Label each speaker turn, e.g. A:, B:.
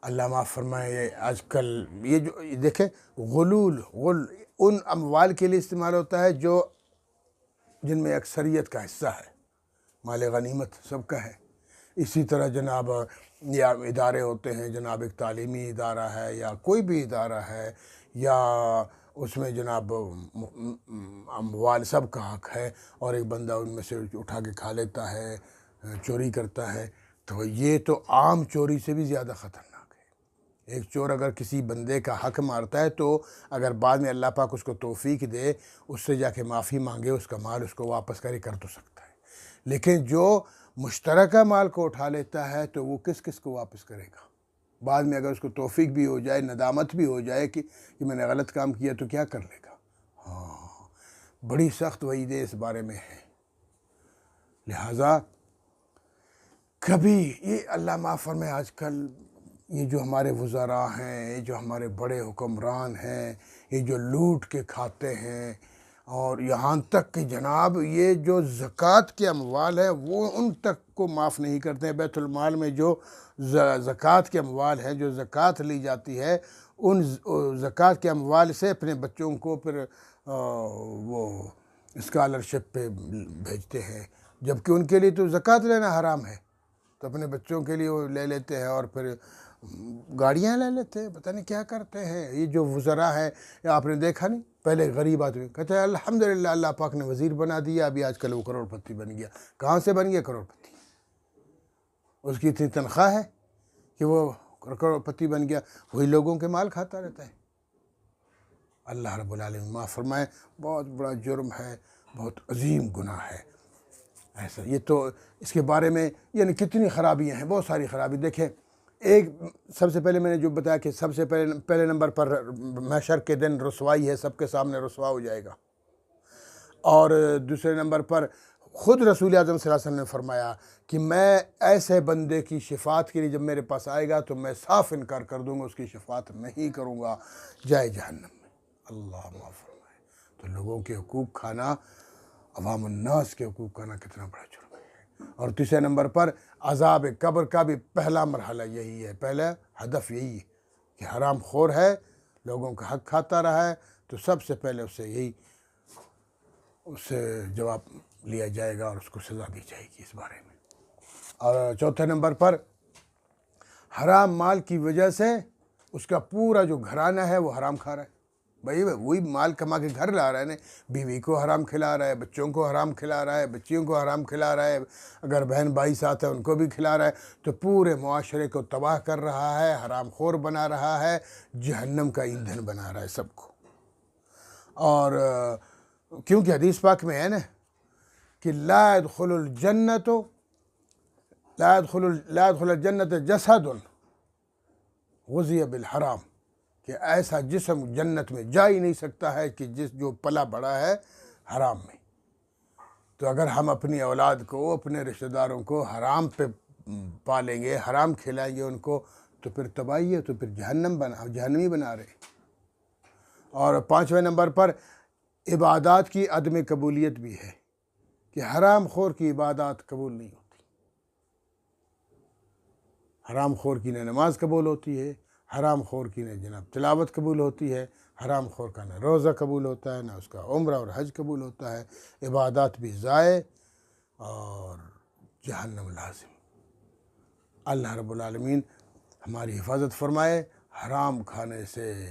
A: اللہ معاف فرمائے، یہ آج کل یہ جو دیکھیں غلول ان اموال کے لیے استعمال ہوتا ہے جن میں اکثریت کا حصہ ہے، مال غنیمت سب کا ہے۔ اسی طرح جناب یا ادارے ہوتے ہیں، جناب ایک تعلیمی ادارہ ہے یا کوئی بھی ادارہ ہے، یا اس میں جناب اموال سب کا حق ہے، اور ایک بندہ ان میں سے اٹھا کے کھا لیتا ہے، چوری کرتا ہے، تو یہ تو عام چوری سے بھی زیادہ خطرناک ہے۔ ایک چور اگر کسی بندے کا حق مارتا ہے تو اگر بعد میں اللہ پاک اس کو توفیق دے، اس سے جا کے معافی مانگے، اس کا مال اس کو واپس کرے، کر تو سکتا ہے، لیکن جو مشترکہ مال کو اٹھا لیتا ہے تو وہ کس کو واپس کرے گا؟ بعد میں اگر اس کو توفیق بھی ہو جائے، ندامت بھی ہو جائے کہ میں نے غلط کام کیا، تو کیا کر لے گا؟ بڑی سخت وعیدیں اس بارے میں ہیں۔ لہٰذا کبھی یہ اللہ معاف فرمائے، آج کل یہ جو ہمارے وزراء ہیں، یہ جو ہمارے بڑے حکمران ہیں، یہ جو لوٹ کے کھاتے ہیں، اور یہاں تک کہ جناب یہ جو زکوٰۃ کے اموال ہیں وہ ان تک کو معاف نہیں کرتے ہیں۔ بیت المال میں جو زکوٰۃ کے اموال ہیں، جو زکوٰۃ لی جاتی ہے، ان زکوٰۃ کے اموال سے اپنے بچوں کو پھر وہ اسکالرشپ پہ بھیجتے ہیں، جبکہ ان کے لیے تو زکوٰۃ لینا حرام ہے، تو اپنے بچوں کے لیے وہ لے لیتے ہیں، اور پھر گاڑیاں لے لیتے ہیں، پتہ نہیں کیا کرتے ہیں۔ یہ جو وزراء ہیں، آپ نے دیکھا نہیں، پہلے غریب آدمی کہتے ہیں الحمدللہ اللہ پاک نے وزیر بنا دیا، ابھی آج کل وہ کروڑ پتی بن گیا۔ کہاں سے بن گیا کروڑ پتی؟ اس کی اتنی تنخواہ ہے کہ وہ کروڑ پتی بن گیا، وہی لوگوں کے مال کھاتا رہتا ہے۔ اللہ رب العالمین معاف فرمائے، بہت بڑا جرم ہے، بہت عظیم گناہ ہے ایسا۔ یہ تو اس کے بارے میں یعنی کتنی خرابیاں ہیں، بہت ساری خرابی۔ دیکھیں، ایک سب سے پہلے میں نے جو بتایا کہ سب سے پہلے نمبر پر محشر کے دن رسوائی ہے، سب کے سامنے رسوا ہو جائے گا، اور دوسرے نمبر پر خود رسول اعظم صلی اللہ علیہ وسلم نے فرمایا کہ میں ایسے بندے کی شفاعت کے لیے جب میرے پاس آئے گا تو میں صاف انکار کر دوں گا، اس کی شفاعت نہیں کروں گا، جائے جہنم میں۔ اللہ معاف فرمائے۔ تو لوگوں کے حقوق کھانا، عوام الناس کے حقوق کھانا کتنا بڑا جرم ہے۔ اور تیسرے نمبر پر عذاب قبر کا بھی پہلا مرحلہ یہی ہے، پہلا ہدف یہی ہے کہ حرام خور ہے، لوگوں کا حق کھاتا رہا ہے، تو سب سے پہلے اس سے جواب لیا جائے گا اور اس کو سزا دی جائے گی اس بارے میں۔ اور چوتھے نمبر پر حرام مال کی وجہ سے اس کا پورا جو گھرانہ ہے وہ حرام کھا رہا ہے۔ بھائی وہی مال کما کے گھر لا رہا ہے نا، بیوی کو حرام کھلا رہا ہے، بچوں کو حرام کھلا رہا ہے، بچیوں کو حرام کھلا رہا ہے، اگر بہن بھائی ساتھ ہے ان کو بھی کھلا رہا ہے، تو پورے معاشرے کو تباہ کر رہا ہے، حرام خور بنا رہا ہے، جہنم کا ایندھن بنا رہا ہے سب کو۔ اور کیونکہ حدیث پاک میں ہے نا کہ لا يدخل الجنت جسد غذی بالحرام، کہ ایسا جسم جنت میں جا ہی نہیں سکتا ہے کہ جو پلا بڑا ہے حرام میں۔ تو اگر ہم اپنی اولاد کو، اپنے رشتہ داروں کو حرام پہ پالیں گے، حرام کھلائیں گے ان کو، تو پھر تباہی ہے، تو پھر جہنمی بنا رہے۔ اور پانچویں نمبر پر عبادات کی عدم قبولیت بھی ہے کہ حرام خور کی عبادات قبول نہیں ہوتی۔ حرام خور کی نہ نماز قبول ہوتی ہے، حرام خور کی نہ جناب تلاوت قبول ہوتی ہے، حرام خور کا نہ روزہ قبول ہوتا ہے، نہ اس کا عمرہ اور حج قبول ہوتا ہے، عبادات بھی ضائع اور جہنم لازم۔ اللہ رب العالمین ہماری حفاظت فرمائے حرام کھانے سے۔